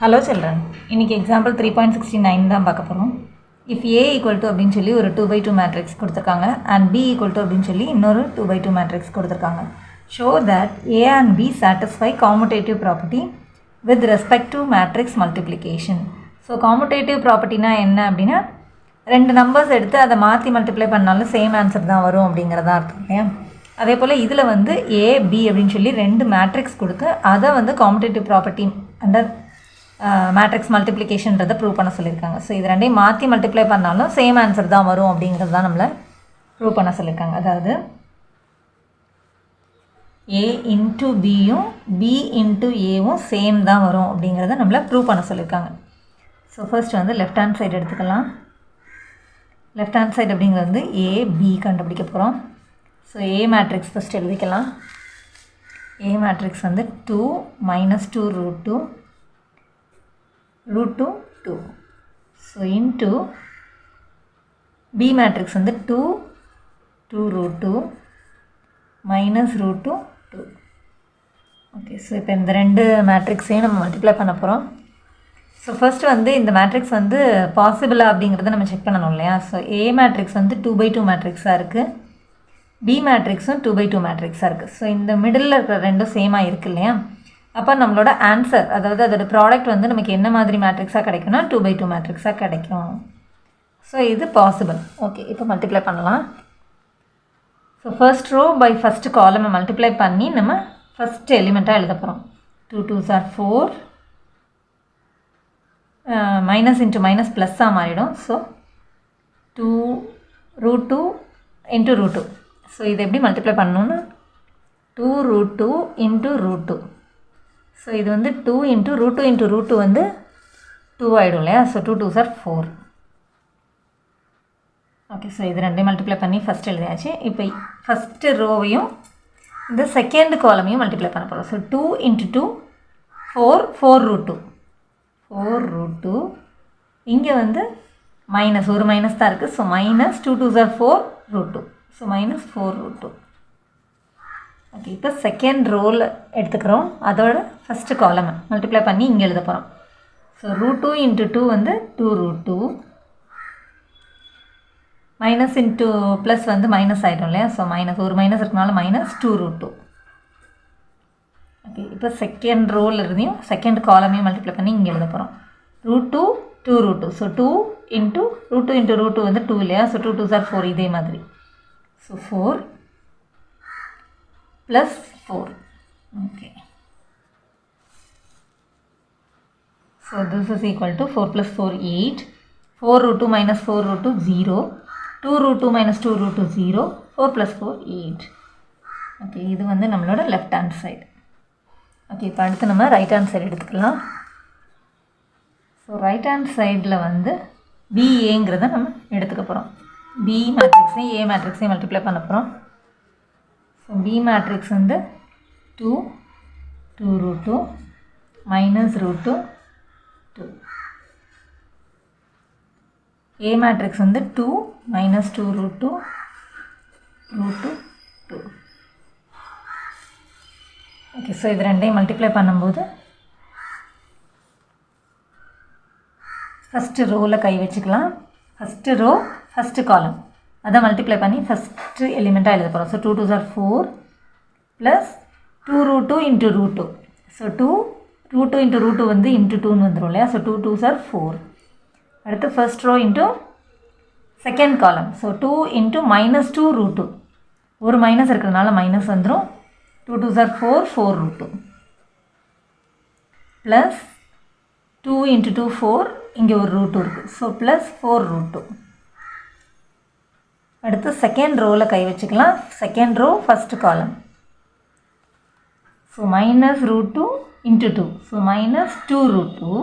Hello children, இன்னைக்கு example 3.69 தான் பார்க்க போகிறோம். If A equal to அப்படின்னு சொல்லி ஒரு 2 by 2 matrix கொடுத்துருக்காங்க and B equal to அப்படின்னு சொல்லி இன்னொரு 2 by 2 matrix கொடுத்துருக்காங்க. Show that A and B satisfy commutative property with respect to matrix multiplication. So commutative propertyனா என்ன அப்படின்னா ரெண்டு நம்பர்ஸ் எடுத்து அதை மாற்றி மல்டிப்ளை பண்ணாலும் சேம் ஆன்சர் தான் வரும் அப்படிங்கிறதா அர்த்தம் இல்லையா. அதே போல் இதில் வந்து A, B அப்படின்னு சொல்லி ரெண்டு மேட்ரிக்ஸ் கொடுத்து அதை வந்து காம்படேட்டிவ் ப்ராப்பர்ட்டி அண்டர் மேட்ரிக்ஸ் மல்டிப்ளிகேஷன்றதை ப்ரூவ் பண்ண சொல்லியிருக்காங்க. ஸோ இது ரெண்டையும் மாற்றி மல்டிப்ளை பண்ணாலும் சேம் ஆன்சர் தான் வரும் அப்படிங்கிறது தான் நம்மளை ப்ரூவ் பண்ண சொல்லியிருக்காங்க. அதாவது A இன்ட்டு பியும் B இன்ட்டு ஏவும் சேம் தான் வரும் அப்படிங்கிறத நம்மளை ப்ரூவ் பண்ண சொல்லியிருக்காங்க. ஸோ ஃபர்ஸ்ட் வந்து லெஃப்ட் ஹேண்ட் சைடு எடுத்துக்கலாம். லெஃப்ட் ஹேண்ட் சைடு அப்படிங்கிறது வந்து A, B கண்டுபிடிக்க போகிறோம். ஸோ A மேட்ரிக்ஸ் ஃபஸ்ட் எழுதிக்கலாம். A மேட்ரிக்ஸ் வந்து 2 minus 2 root 2 root 2 2. So into B matrix வந்து 2 2 root 2 minus root 2 2. Okay, so இப்போ இந்த ரெண்டு மேட்ரிக்ஸையும் நம்ம மல்டிப்ளை பண்ண போகிறோம். ஸோ ஃபஸ்ட்டு வந்து இந்த மேட்ரிக்ஸ் வந்து பாசிபிளா அப்படிங்கிறத நம்ம செக் பண்ணணும் இல்லையா. ஸோ A மேட்ரிக்ஸ் வந்து 2 by 2 மேட்ரிக்ஸாக இருக்குது, B மேட்ரிக்ஸும் 2 by 2 மேட்ரிக்ஸாக இருக்குது. ஸோ இந்த மிடில் இருக்கிற ரெண்டும் சேமாக இருக்குது இல்லையா. அப்போ நம்மளோட ஆன்சர், அதாவது அதோட ப்ராடக்ட் வந்து நமக்கு என்ன மாதிரி மேட்ரிக்ஸாக கிடைக்கும்னா 2 by 2 மேட்ரிக்ஸாக கிடைக்கும். ஸோ இது பாசிபிள். ஓகே, இப்போ மல்டிப்ளை பண்ணலாம். So first row by first காலமை மல்டிப்ளை பண்ணி நம்ம ஃபஸ்ட் எலிமெண்ட்டாக எழுத போகிறோம். 2 2s are 4, minus into minus ப்ளஸ்ஸாக மாறிடும். So 2 root 2 into root 2. So இது எப்படி மல்டிப்ளை பண்ணணுன்னா 2 root 2 இன்ட்டு root 2. ஸோ இது வந்து 2 இன்ட்டு root 2 இன்ட்டு root 2 வந்து 2 ஆகிடும் இல்லையா. So 2 2s are 4. Okay, so இது ரெண்டையும் மல்டிப்ளை பண்ணி ஃபஸ்ட் எழுதியாச்சு. இப்போ ஃபஸ்ட்டு ரோவையும் இந்த செகண்ட் காலமையும் மல்டிப்ளை பண்ண போகிறோம். So 2 into 2 4 4 root 2 4 root 2. இங்கே வந்து மைனஸ் ஒரு மைனஸ் தான் இருக்குது. So minus 2 2s are 4 root 2. So minus 4 root 2. Okay, இப்போ செகண்ட் ரோவில் எடுத்துக்கிறோம். அதோட ஃபஸ்ட்டு காலமை மல்டிப்ளை பண்ணி இங்கே எழுத போகிறோம். ஸோ root 2 இன்ட்டு 2 வந்து 2 root 2. மைனஸ் இன்ட்டு ப்ளஸ் வந்து மைனஸ் ஆகிடும் இல்லையா. ஸோ மைனஸ் ஒரு மைனஸ் இருக்கனால மைனஸ் 2 root 2. ஓகே, இப்போ செகண்ட் ரோவில் இருந்தையும் செகண்ட் காலமையும் மல்டிப்ளை பண்ணி இங்கே எழுத போகிறோம். root 2 2 root 2. So 2 into root 2 into root 2 வந்து 2 இல்லையா. ஸோ 2 2s are 4 இதே மாதிரி. So 4 plus 4. Okay, so this is equal to 4 + 4 8. 4 root 2 minus 4 root 2 0. 2 root 2 minus 2 root 2 0. 4 + 4 8. Okay, இது வந்து நம்மளோட லெஃப்ட் ஹேண்ட் சைடு. ஓகே, இப்போ அடுத்து நம்ம ரைட் ஹேண்ட் சைடு எடுத்துக்கலாம். ஸோ ரைட் ஹேண்ட் சைடில் வந்து பிஏங்கிறத நம்ம எடுத்துக்க போகிறோம். பி மேட்ரிக்ஸையும் ஏ மேட்ரிக்ஸையும் மல்டிப்ளை பண்ண போகிறோம். ஸோ பி மேட்ரிக்ஸ் வந்து 2 2 root 2 minus root 2 2. A matrix வந்து 2 minus 2 root 2 root 2 2. Okay, so இது ரெண்டையும் மல்டிப்ளை பண்ணும்போது ஃபஸ்ட்டு ரோவில் கை வச்சுக்கலாம். ஃபஸ்ட்டு ரோ ஃபஸ்ட்டு காலம் அதை மல்டிப்ளை பண்ணி ஃபஸ்ட்டு எலிமெண்ட்டாக எழுத போகிறோம். So 2 2s are 4 plus 2 root 2 into root 2. So 2 root 2 into root 2 வந்து இன்ட்டு 2ன்னு வந்துடும் இல்லையா. So 2 2s are 4. அடுத்து first row into second column. So 2 into minus 2 root 2. ஒரு மைனஸ் இருக்கிறதுனால மைனஸ் வந்துடும். 2 2s are 4 4 root 2 plus 2 into 2 4. இங்கே ஒரு root 2 இருக்குது. So plus 4 root 2. அடுத்து செகண்ட் ரோவில் கை வச்சுக்கலாம். Second row first column. So minus root 2 into 2. So minus 2 root 2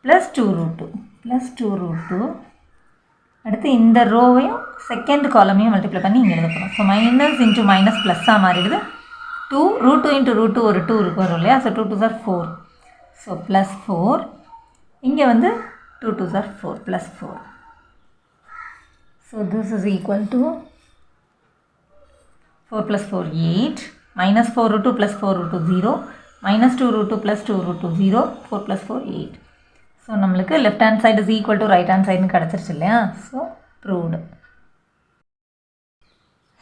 plus 2 root 2 plus 2 root 2. அடுத்து இந்த ரோவையும் செகண்ட் காலமையும் மல்டிப்ளை பண்ணி இங்கே எழுத போகிறோம். ஸோ மைனஸ் இன்ட்டு மைனஸ் ப்ளஸ்ஸாக மாறிடுது. 2 root 2 இன்ட்டு root 2 ஒரு 2 இருக்கு வரும் இல்லையா. So 2 2s are 4. So plus 4. இங்கே வந்து 2 2s are 4 plus 4. So this is equal to 4 + 4 8 minus 4 root 2 plus 4 root 2 0. minus 2 root 2 plus 2 root 2 0, 4 plus 4 8. So நம்மளுக்கு left hand side is equal to right hand side கிடைச்சிருச்சு இல்லையா? So proved.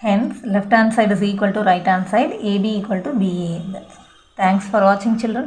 Hence left hand side is equal to right hand side, AB equal to BA. Thanks for watching children.